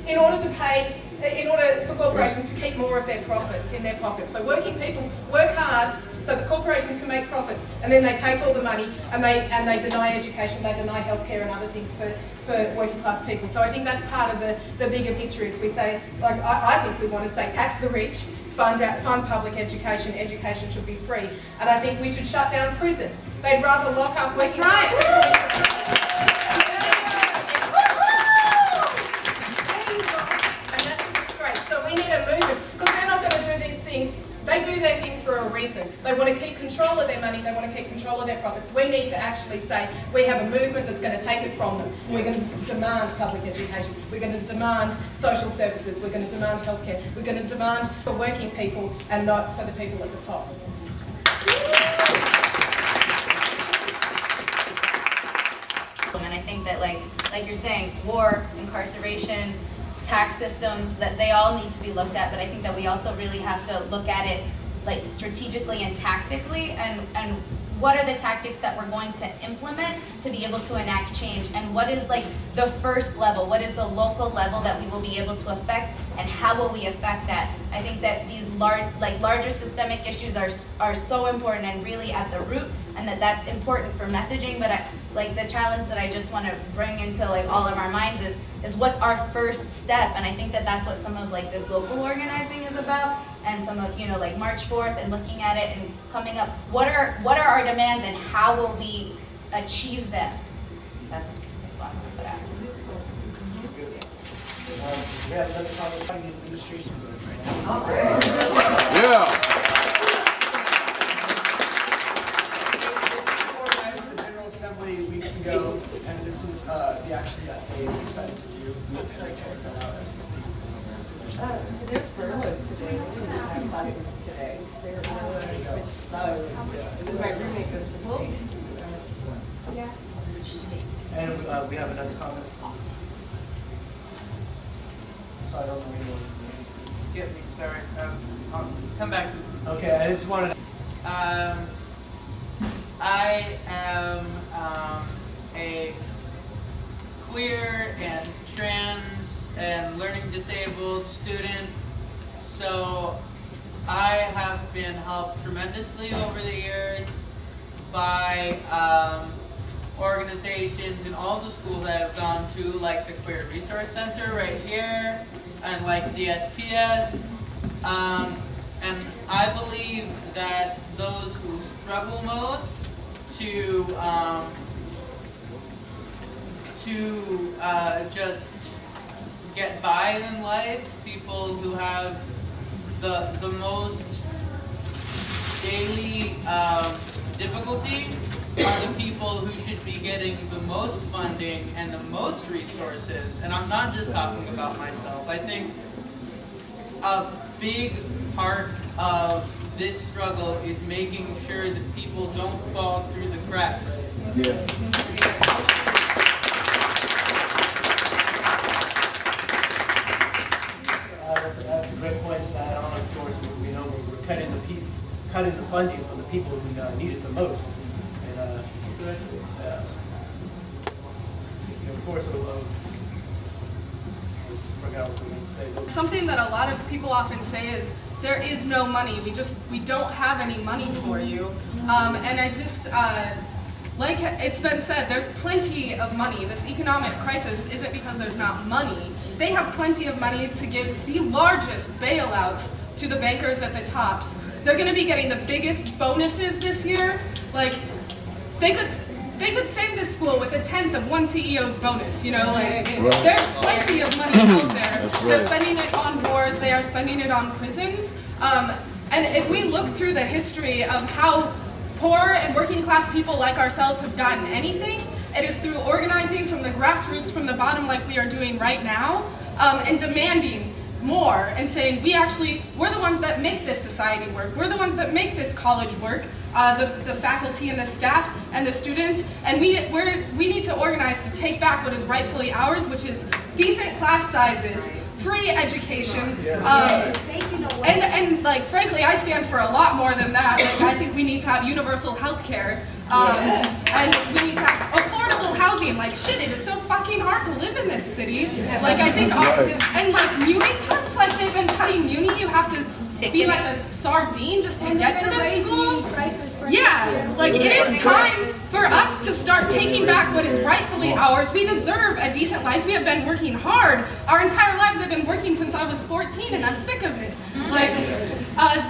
in order for corporations to keep more of their profits in their pockets. So working people work hard so that corporations can make profits, and then they take all the money and they deny education, they deny healthcare and other things for working class people. So I think that's part of the bigger picture. Is we say, like, I think we want to say tax the rich, fund public education. Education should be free, and I think we should shut down prisons. They'd rather lock up working class people. And that's great. So we need a movement, because they're not going to do these things. They do their things for a reason. They want to keep control of their money, they want to keep control of their profits. We need to actually say, we have a movement that's going to take it from them. We're going to demand public education. We're going to demand social services. We're going to demand healthcare. We're going to demand for working people and not for the people at the top. And I think that, like you're saying, war, incarceration, tax systems, that they all need to be looked at, but I think that we also really have to look at it like strategically and tactically, and what are the tactics that we're going to implement to be able to enact change, and what is like the first level, what is the local level that we will be able to affect, and how will we affect that? I think that these larger systemic issues are so important and really at the root, and that's important for messaging, but like the challenge that I just want to bring into like all of our minds is what's our first step, and I think that that's what some of like this local organizing is about, and some of, you know, like March 4th and looking at it and coming up, what are our demands and how will we achieve them? That's what I'm going to put out. We have another comment on the administration board right now. Yeah. Organized the General Assembly weeks ago, and this is the action that they decided to do. And I carried that out as a speaker. They're furloughed today. They didn't have classes today. They're furloughed, which sucks. My roommate goes to state. Yeah. And we have another comment. I don't know anyone. Get me, sorry. I'll come back. Okay, I just wanted to... I am a queer and trans and learning disabled student, so I have been helped tremendously over the years by organizations in all the schools that I've gone to, like the Queer Resource Center right here, and like the SPS. And I believe that those who struggle most to just get by in life, people who have the most daily difficulty, are the people who should be getting the most funding and the most resources. And I'm not just talking about myself. I think a big part of this struggle is making sure that people don't fall through the cracks. Yeah. That's a great point to add on. Of course, we know we're cutting the funding from the people who need it the most. And of course, forgot what we were going to say. Something that a lot of people often say is, there is no money. We don't have any money for you. And I just, like it's been said, there's plenty of money. This economic crisis isn't because there's not money. They have plenty of money to give the largest bailouts to the bankers at the tops. They're going to be getting the biggest bonuses this year. Like, they could save this school with 1/10 of one CEO's bonus, you know, like, there's plenty of money out there. They're spending it on wars, they are spending it on prisons. And if we look through the history of how poor and working class people like ourselves have gotten anything, it is through organizing from the grassroots, from the bottom, like we are doing right now, and demanding more and saying, we're the ones that make this society work, we're the ones that make this college work, the faculty and the staff and the students, and we need to organize to take back what is rightfully ours, which is decent class sizes, free education, and like frankly, I stand for a lot more than that. Like, I think we need to have universal health care, and we need to have affordable housing. Like, shit, it is so fucking hard to live in this city. Like, I think, and like muni cuts, like they've been cutting muni. You have to be like a sardine just to get to this school. Yeah, like it is time for us to start taking back what is rightfully ours. We deserve a decent life. We have been working hard. Our entire lives have been working since I was 14, and I'm sick of it. Like,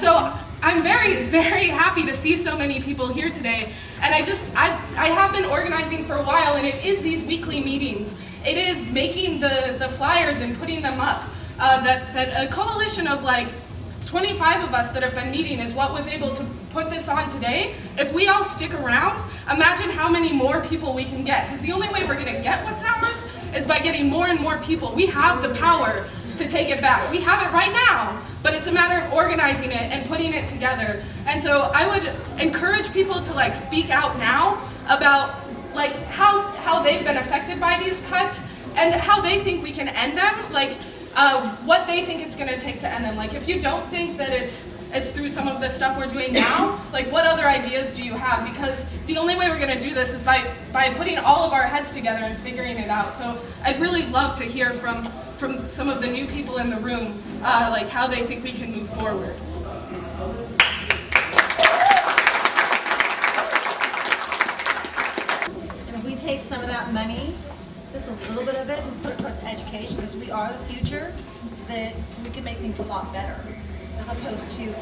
so I'm very, very happy to see so many people here today. And I have been organizing for a while, and it is these weekly meetings. It is making the flyers and putting them up. That a coalition of like 25 of us that have been meeting is what was able to put this on today. If we all stick around, imagine how many more people we can get. Because the only way we're going to get what's ours is by getting more and more people. We have the power to take it back. We have it right now, but it's a matter of organizing it and putting it together. And so I would encourage people to like speak out now about like how they've been affected by these cuts and how they think we can end them. Like what they think it's going to take to end them. Like if you don't think that it's through some of the stuff we're doing now, like what other ideas do you have? Because the only way we're going to do this is by putting all of our heads together and figuring it out. So I'd really love to hear from some of the new people in the room, like how they think we can move forward. And if we take some of that money, just a little bit of it, and put it towards education, because we are the future, that we can make things a lot better, as opposed to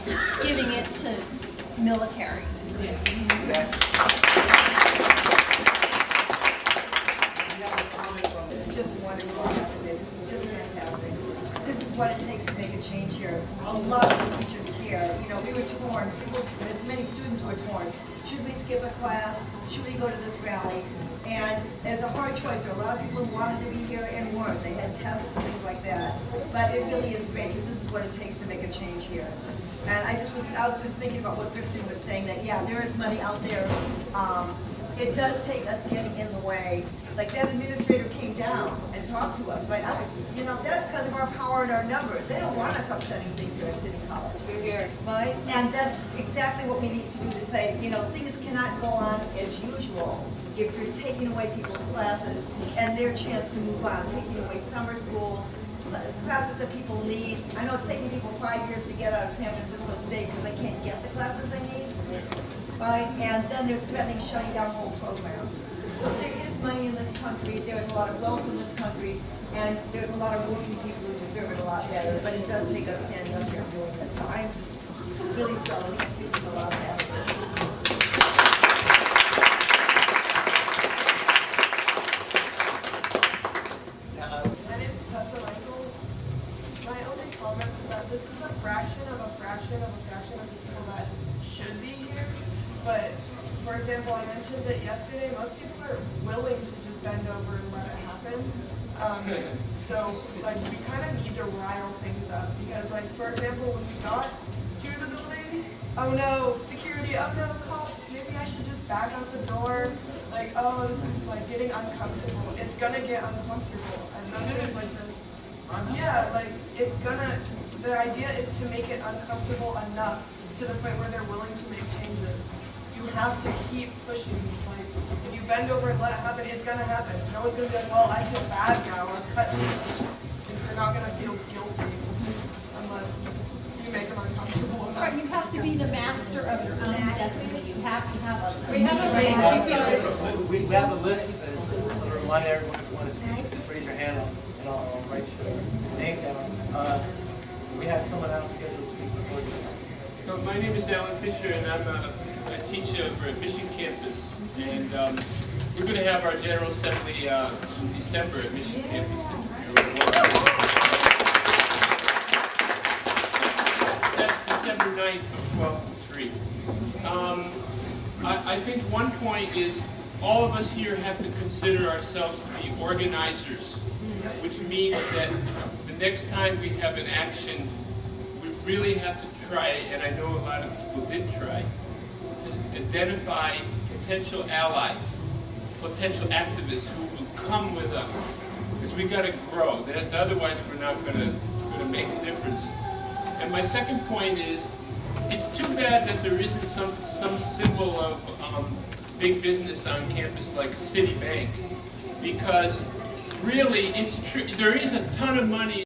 giving it to military. Yeah. This is just wonderful. This is just fantastic. This is what it takes to make a change here. A lot of the teachers care. You know, we were torn. As many students were torn. Should we skip a class? Should we go to this rally? And it's a hard choice. There are a lot of people who wanted to be here and weren't. They had tests and things like that. But it really is great because this is what it takes to make a change here. And I was just thinking about what Kristen was saying, that yeah, there is money out there. It does take us getting in the way. Like that administrator came down and talked to us, right? You know, that's because of our power and our numbers. They don't want us upsetting things here at City College. We're here, right? And that's exactly what we need to do to say, you know, things cannot go on as usual if you're taking away people's classes and their chance to move on, taking away summer school, classes that people need. I know it's taking people 5 years to get out of San Francisco State because they can't get the classes they need, right? And then they're threatening shutting down whole programs. So there is money in this country, there's a lot of wealth in this country, and there's a lot of working people who deserve it a lot better, but it does take us standing up here and doing this. So I'm just really thrilled. I think it's speaking to a lot of that. This is a fraction of a fraction of a fraction of the people that should be here. But, for example, I mentioned it yesterday, most people are willing to just bend over and let it happen. So, like, we kind of need to rile things up. Because, like, for example, when we got to the building, oh no, security, oh no, cops, maybe I should just back out the door. Like, oh, this is, like, getting uncomfortable. It's gonna get uncomfortable. And nothing's like this. Yeah, like, it's gonna... The idea is to make it uncomfortable enough to the point where they're willing to make changes. You have to keep pushing. Like, if you bend over and let it happen, it's going to happen. No one's going to be like, well, I feel bad now, or cut too much. You're not going to feel guilty unless you make them uncomfortable enough. Right, you have to be the master of your own destiny. You have to have a... We have a list. We have a list, and so to remind everyone, if you want to speak, just raise your hand, and I'll write your name down. We have someone else scheduled to speak before you. So my name is Alan Fisher, and I'm a teacher over at Mission Campus. And we're going to have our General Assembly in December at Mission Campus. That's December 9th from 12 to 3. I think one point is all of us here have to consider ourselves to be organizers, which means that next time we have an action, we really have to try, and I know a lot of people did try, to identify potential allies, potential activists who will come with us, because we got to grow. Otherwise, we're not going to make a difference. And my second point is, it's too bad that there isn't some symbol of big business on campus like Citibank. because really it's true, there is a ton of money